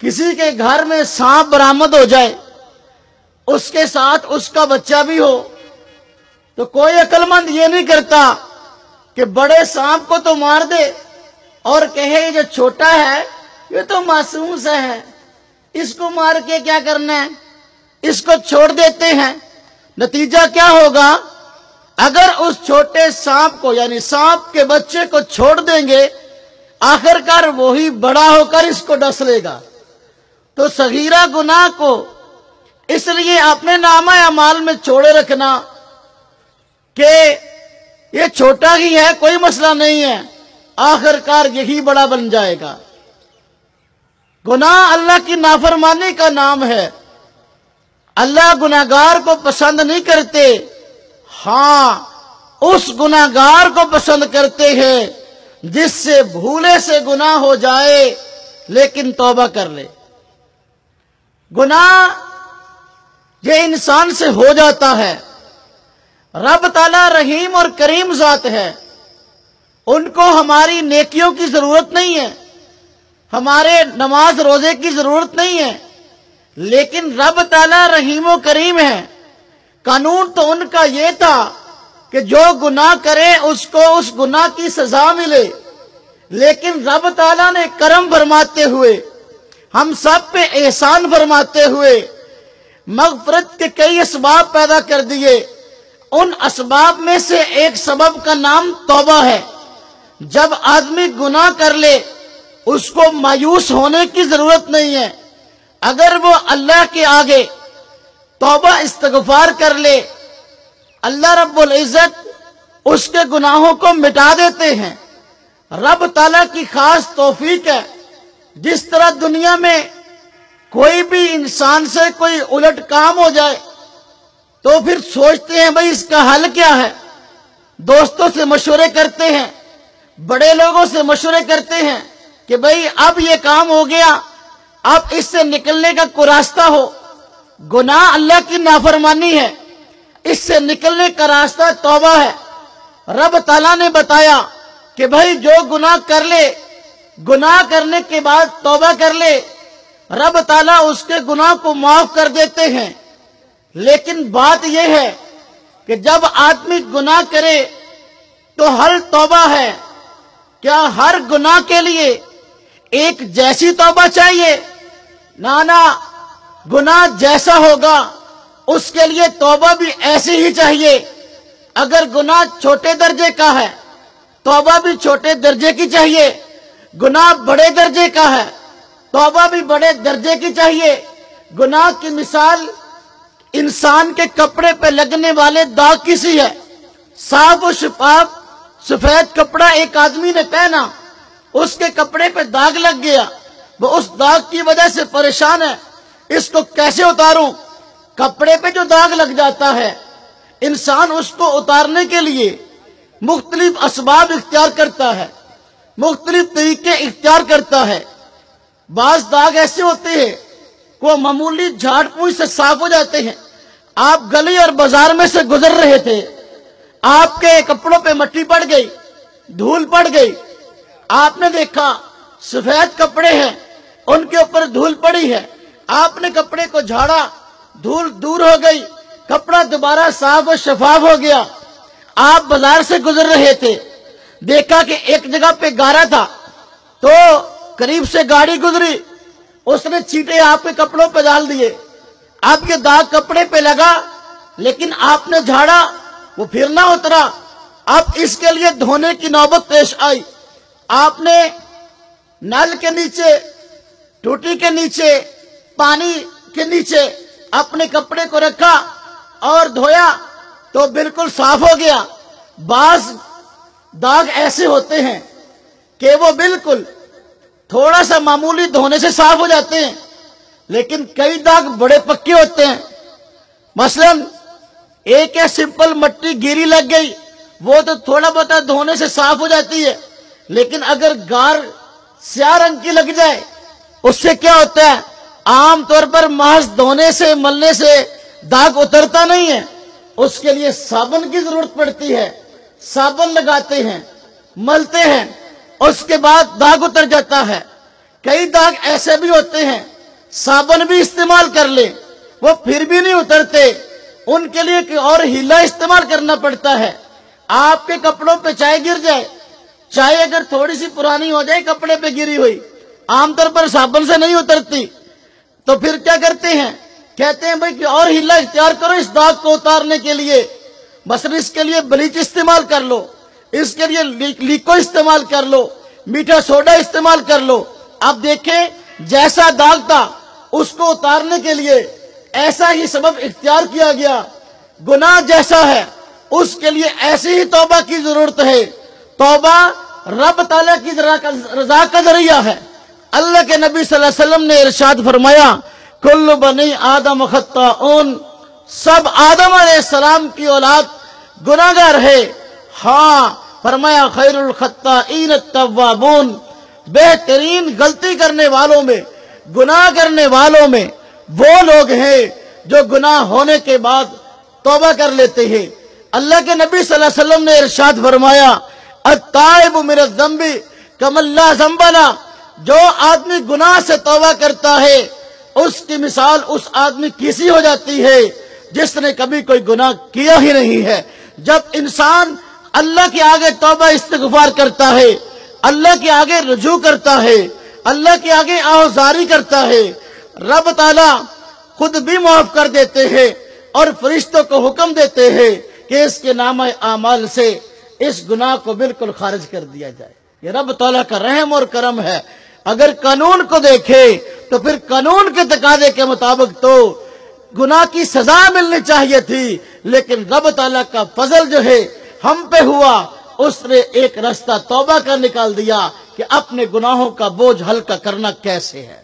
किसी के घर में सांप बरामद हो जाए, उसके साथ उसका बच्चा भी हो, तो कोई अक्लमंद ये नहीं करता कि बड़े सांप को तो मार दे और कहे ये जो छोटा है ये तो मासूम सा है, इसको मार के क्या करना है, इसको छोड़ देते हैं। नतीजा क्या होगा? अगर उस छोटे सांप को यानी सांप के बच्चे को छोड़ देंगे, आखिरकार वही बड़ा होकर इसको डस लेगा। तो सगीरा गुनाह को इसलिए अपने नामा अमाल में छोड़े रखना कि ये छोटा ही है, कोई मसला नहीं है, आखिरकार यही बड़ा बन जाएगा। गुनाह अल्लाह की नाफरमानी का नाम है। अल्लाह गुनाहगार को पसंद नहीं करते, हाँ उस गुनाहगार को पसंद करते हैं जिससे भूले से गुनाह हो जाए लेकिन तौबा कर ले। गुनाह ये इंसान से हो जाता है। रब ताला रहीम और करीम ज़ात है, उनको हमारी नेकियों की जरूरत नहीं है, हमारे नमाज रोजे की जरूरत नहीं है, लेकिन रब ताला रहीम और करीम है। कानून तो उनका ये था कि जो गुनाह करे उसको उस गुनाह की सजा मिले, लेकिन रब ताला ने करम फरमाते हुए, हम सब पे एहसान फरमाते हुए मगफरत के कई असबाब पैदा कर दिए। उन असबाब में से एक सबब का नाम तौबा है। जब आदमी गुनाह कर ले उसको मायूस होने की जरूरत नहीं है। अगर वो अल्लाह के आगे तौबा इस्तगफार कर ले, अल्लाह रब्बुल इज्जत उसके गुनाहों को मिटा देते हैं। रब ताला की खास तौफीक है। जिस तरह दुनिया में कोई भी इंसान से कोई उलट काम हो जाए तो फिर सोचते हैं भाई इसका हल क्या है, दोस्तों से मशवरे करते हैं, बड़े लोगों से मशवरे करते हैं कि भाई अब ये काम हो गया, अब इससे निकलने का कोई रास्ता हो। गुनाह अल्लाह की नाफरमानी है, इससे निकलने का रास्ता तौबा है। रब ताला ने बताया कि भाई जो गुनाह कर ले, गुनाह करने के बाद तौबा कर ले, रब ताला उसके गुनाह को माफ कर देते हैं। लेकिन बात यह है कि जब आदमी गुनाह करे तो हल तौबा है। क्या हर गुनाह के लिए एक जैसी तौबा चाहिए? ना ना, गुनाह जैसा होगा उसके लिए तौबा भी ऐसी ही चाहिए। अगर गुनाह छोटे दर्जे का है, तौबा भी छोटे दर्जे की चाहिए। गुनाह बड़े दर्जे का है, तौबा भी बड़े दर्जे की चाहिए। गुनाह की मिसाल इंसान के कपड़े पे लगने वाले दाग की सी है। साफ और शफाफ सफेद कपड़ा एक आदमी ने पहना, उसके कपड़े पे दाग लग गया, वो उस दाग की वजह से परेशान है, इसको कैसे उतारूं? कपड़े पे जो दाग लग जाता है, इंसान उसको उतारने के लिए मुख्तलिफ असबाब इख्तियार करता है, मुख्तलिफ तरीके इख्तियार करता है। बाज दाग ऐसे होते हैं वो मामूली झाड़ फूंक से साफ हो जाते हैं। आप गली और बाजार में से गुजर रहे थे, आपके कपड़ों पे मिट्टी पड़ गई, धूल पड़ गई, आपने देखा सफेद कपड़े हैं, उनके ऊपर धूल पड़ी है, आपने कपड़े को झाड़ा, धूल दूर हो गई, कपड़ा दोबारा साफ और शफाफ हो गया। आप बाजार से गुजर रहे थे, देखा कि एक जगह पे गारा था, तो करीब से गाड़ी गुजरी, उसने छींटे आपके कपड़ों पे डाल दिए। अब ये दाग कपड़े पे लगा, लेकिन आपने झाड़ा, वो फिर ना उतरा। अब इसके लिए धोने की नौबत पेश आई। आपने नल के नीचे, टूटी के नीचे, पानी के नीचे अपने कपड़े को रखा और धोया तो बिल्कुल साफ हो गया। बाज दाग ऐसे होते हैं कि वो बिल्कुल थोड़ा सा मामूली धोने से साफ हो जाते हैं, लेकिन कई दाग बड़े पक्के होते हैं। मसलन एक है सिंपल मिट्टी गिरी लग गई, वो तो थोड़ा बहुत धोने से साफ हो जाती है, लेकिन अगर गार स्याह रंग की लग जाए उससे क्या होता है, आमतौर पर महज धोने से मलने से दाग उतरता नहीं है, उसके लिए साबुन की जरूरत पड़ती है। साबुन लगाते हैं, मलते हैं, उसके बाद दाग उतर जाता है। کئی داغ ایسے بھی ہوتے ہیں صابن بھی استعمال کر لیں وہ پھر بھی نہیں اترتے، ان کے لیے کوئی اور ہیلا استعمال کرنا پڑتا ہے۔ آپ کے کپڑوں پہ چائے گر جائے، چائے اگر تھوڑی سی پرانی ہو جائے کپڑے پہ گری ہوئی، عام طور پر صابن سے نہیں اترتی، تو پھر کیا کرتے ہیں؟ کہتے ہیں بھائی کہ اور ہیلا اختیار کرو اس داغ کو اتارنے کے لیے، مثلا اس کے لیے بلیچ استعمال کر لو، اس کے لیے لیکو استعمال کر لو، میٹھا سوڈا استعمال کر لو۔ اب دیکھیں جیسا داغ تھا اس کو اتارنے کے لیے ایسا ہی سبب اختیار کیا گیا، گناہ جیسا ہے اس کے لیے ایسی ہی توبہ کی ضرورت ہے۔ توبہ رب تعالیٰ کی رضا کا ذریعہ ہے۔ اللہ کے نبی صلی اللہ علیہ وسلم نے ارشاد فرمایا کل بنی آدم خطاؤن، سب آدم علیہ السلام کی اولاد گناہگار ہے، ہاں فرمایا خیر الخطائین التوابون، بہترین غلطی کرنے والوں میں، گناہ کرنے والوں میں وہ لوگ ہیں جو گناہ ہونے کے بعد توبہ کر لیتے ہیں۔ اللہ کے نبی صلی اللہ علیہ وسلم نے ارشاد فرمایا التائب من الذنب کمن لا ذنب لہ، جو آدمی گناہ سے توبہ کرتا ہے اس کی مثال اس آدمی کی سی ہو جاتی ہے جس نے کبھی کوئی گناہ کیا ہی نہیں ہے۔ جب انسان اللہ کے آگے توبہ استغفار کرتا ہے، اللہ کے آگے رجوع کرتا ہے، اللہ کے آگے آہوزاری کرتا ہے، رب تعالیٰ خود بھی معاف کر دیتے ہیں اور فرشتوں کو حکم دیتے ہیں کہ اس کے نامہ اعمال سے اس گناہ کو بالکل خارج کر دیا جائے۔ یہ رب تعالیٰ کا رحم اور کرم ہے۔ اگر قانون کو دیکھے تو پھر قانون کے تقاضے کے مطابق تو گناہ کی سزا ملنی چاہیے تھی، لیکن رب تعالیٰ کا فضل جو ہے ہم پہ ہوا، اس نے ایک راستہ توبہ کا نکال دیا کہ اپنے گناہوں کا بوجھ ہلکا کرنا کیسے ہے۔